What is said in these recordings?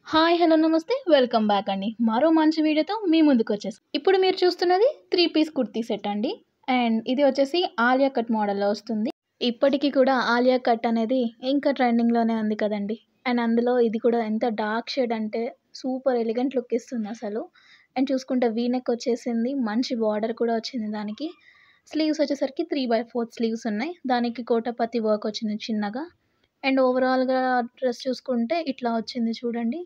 Hi! Hello! నమస్తే. Welcome back అండి. మరో మంచి వీడియోతో మీ ముందుకొచ్చేసా. ఇప్పుడు మీరు చూస్తున్నది 3 పీస్ కుర్తీ సెట్ అండి. అండ్ ఇది వచ్చేసి ఆలియా కట్ మోడల్‌లో వస్తుంది. ఇప్పటికి కూడా ఆలియా కట్ అనేది ఇంకా ట్రెండింగ్‌లోనే ఉంది కదండీ! అండ్ అందులో ఇది కూడా ఎంత డార్క్ షేడ్ అంటే సూపర్ ఎలిగెంట్ లుక్ ఇస్తుంది అసలు. అండ్ చూసుకుంటే వీ నెక్ వచ్చేసింది. మంచి బార్డర్ కూడా వచ్చింది దానికి. స్లీవ్స్ వచ్చేసరికి 3/4 స్లీవ్స్ ఉన్నాయి. దానికి కోటపత్తి వర్క్ వచ్చింది చిన్నగా. అండ్ ఓవరాల్‌గా డ్రెస్ చూసుకుంటే ఇట్లా వచ్చింది చూడండి.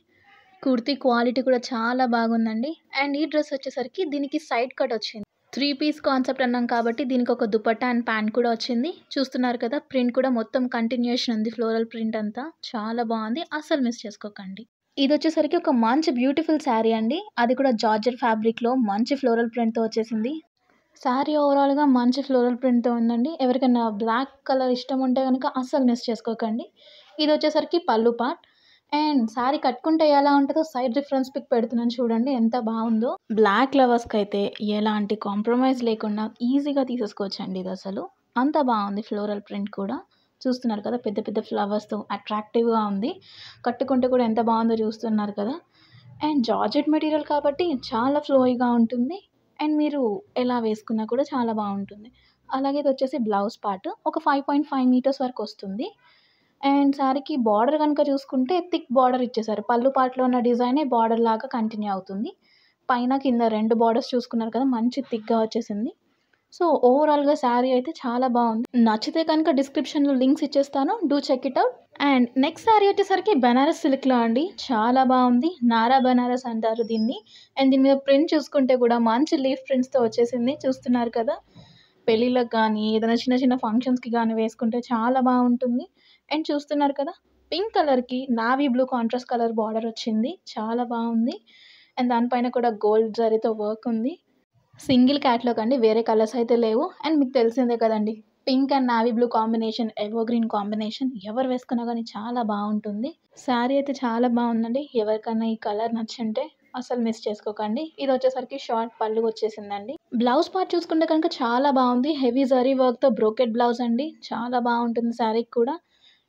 కుర్తీ క్వాలిటీ కూడా చాలా బాగుందండి. అండ్ ఈ డ్రెస్ వచ్చేసరికి దీనికి సైడ్ కట్ వచ్చింది. 3 పీస్ కాన్సెప్ట్ అన్నాం కాబట్టి దీనికి ఒక దుపట్టా అండ్ ప్యాంట్ కూడా వచ్చింది. చూస్తున్నారు కదా! ప్రింట్ కూడా మొత్తం కంటిన్యూయేషన్ ఉంది. ఫ్లోరల్ ప్రింట్ అంతా చాలా బాగుంది. అస్సలు మిస్ చేసుకోకండి. ఇదొచ్చేసరికి ఒక మంచి బ్యూటిఫుల్ శారీ అండి. అది కూడా జార్జెట్ ఫ్యాబ్రిక్‌లో మంచి ఫ్లోరల్ ప్రింట్‌తో వచ్చేసింది. శారీ ఓవరాల్‌గా మంచి ఫ్లోరల్ ప్రింట్‌తో ఉందండి. ఎవరికైనా బ్లాక్ కలర్ ఇష్టం ఉంటే గనుక అస్సలు మిస్ చేసుకోకండి. ఇదొచ్చేసరికి పల్లు పార్ట్. అండ్ శారీ కట్టుకుంటే ఎలా ఉంటదో సైడ్ రిఫరెన్స్ పిక్ పెడుతున్నాను చూడండి ఎంత బావుందో. బ్లాక్ లవర్స్‌కైతే ఎలాంటి కాంప్రమైజ్ లేకుండా ఈజీగా తీసేసుకోవచ్చండి ఇదసలు. అంత బావుంది ఫ్లోరల్ ప్రింట్ కూడా. చూస్తున్నారు కదా! పెద్ద పెద్ద ఫ్లవర్స్‌తో అట్రాక్టివ్‌గా ఉంది. కట్టుకుంటే కూడా ఎంత బావుందో చూస్తున్నారు కదా! అండ్ జార్జెట్ మెటీరియల్ కాబట్టి చాలా ఫ్లోయీగా ఉంటుంది. అండ్ మీరు ఎలా వేసుకున్నా కూడా చాలా బావుంటుంది. అలాగే ఇదొచ్చేసి బ్లౌజ్ పార్ట్. ఒక 5.5 మీటర్స్ వరకు వస్తుంది. అండ్ శారీకి బార్డర్ గనుక చూసుకుంటే థిక్ బార్డర్ ఇచ్చేసారు. పల్లు పార్ట్‌లో ఉన్న డిజైనే బార్డర్ లాగా కంటిన్యూ అవుతుంది. పైన, కింద 2 బార్డర్స్ చూసుకున్నారు కదా! మంచి థిక్‌గా వచ్చేసింది. సో, ఓవరాల్‌గా శారీ అయితే చాలా బావుంది. నచ్చితే కనుక డిస్క్రిప్షన్‌లో లింక్స్ ఇచ్చేస్తాను. Do check it out. And next sari వచ్చేసరికి బెనారస్ సిల్క్‌లో అండి. చాలా బావుంది. నారా బెనారస్ అంటారు దీన్ని. అండ్ దీని మీద ప్రింట్ చూసుకుంటే కూడా మంచి లీఫ్ ప్రింట్స్‌తో వచ్చేసింది. చూస్తున్నారు కదా! పెళ్ళిళ్ళకి గానీ, ఏదైనా చిన్న చిన్న ఫంక్షన్స్‌కి గానీ వేసుకుంటే చాలా బావుంటుంది. అండ్ చూస్తున్నారు కదా! పింక్ కలర్‌కి navy blue contrast colour border వచ్చింది. చాలా బావుంది. అండ్ దానిపైన కూడా గోల్డ్ జరీతో వర్క్ ఉంది. సింగిల్ క్యాట్లాగ్ అండి. వేరే కలర్స్ అయితే లేవు. అండ్ మీకు తెలిసిందే కదండీ! Pink and navy blue combination, evergreen combination ఎవరు వేసుకున్నా గానీ చాలా బావుంటుంది. శారీ అయితే చాలా బావుందండి. ఎవరికన్నా ఈ కలర్ నచ్చుంటే అసలు మిస్ చేసుకోకండి. ఇదొచ్చేసరికి షార్ట్ పళ్ళు వచ్చేసిందండి. బ్లౌజ్ పార్ట్ చూసుకుంటే కనుక చాలా బావుంది. హెవీ జరీ వర్క్‌తో బ్రోకెట్ బ్లౌజ్ అండి. చాలా బావుంటుంది శారీకి కూడా.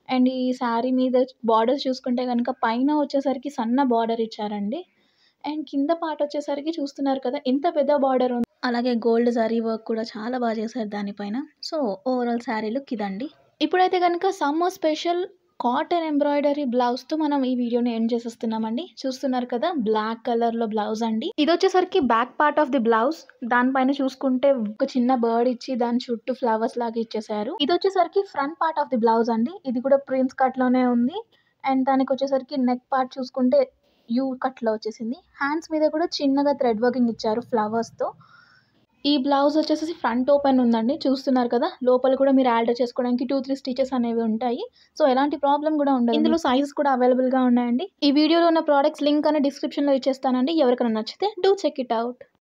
అండ్ ఈ శారీ మీద బార్డర్స్ చూసుకుంటే గనుక పైన వచ్చేసరికి సన్న బార్డర్ ఇచ్చారండి. అండ్ కింద పార్ట్ వచ్చేసరికి చూస్తున్నారు కదా! ఎంత పెద్ద బార్డర్ ఉంది. అలాగే గోల్డ్ జరీ వర్క్ కూడా చాలా బాగా చేశారు దానిపైన. సో, ఓవరాల్ శారీ లుక్ ఇదండి. ఇప్పుడైతే గనుక సమ్మర్ స్పెషల్ కాటన్ ఎంబ్రాయిడరీ బ్లౌజ్‌తో మనం ఈ వీడియోని ఎండ్ చేసేస్తున్నామండి. చూస్తున్నారు కదా! బ్లాక్ కలర్‌లో బ్లౌజ్ అండి. ఇదొచ్చేసరికి back part of the blouse. దానిపైన చూసుకుంటే ఒక చిన్న బర్డ్ ఇచ్చి దాని చుట్టూ ఫ్లవర్స్ లాగా ఇచ్చేసారు. ఇదొచ్చేసరికి front part of the blouse అండి. ఇది కూడా ప్రిన్స్ కట్‌లోనే ఉంది. అండ్ దానికొచ్చేసరికి నెక్ పార్ట్ చూసుకుంటే యూ కట్‌లో వచ్చేసింది. హ్యాండ్స్ మీద కూడా చిన్నగా థ్రెడ్ వర్కింగ్ ఇచ్చారు ఫ్లవర్స్‌తో. ఈ బ్లౌజ్ వచ్చేసేసి ఫ్రంట్ ఓపెన్ ఉందండి. చూస్తున్నారు కదా! లోపల కూడా మీరు ఆల్టర్ చేసుకోవడానికి 2, 3 స్టిచెస్ అనేవి ఉంటాయి. సో, ఎలాంటి ప్రాబ్లమ్ కూడా ఉండదు. ఇందులో సైజెస్ కూడా అవైలబుల్‌గా ఉన్నాయండి. ఈ వీడియోలో ఉన్న ప్రొడక్ట్స్ లింక్ అని డిస్క్రిప్షన్‌లో ఇచ్చేస్తానండి. ఎవరికైనా నచ్చితే డూ చెక్ ఇట్ ఔట్.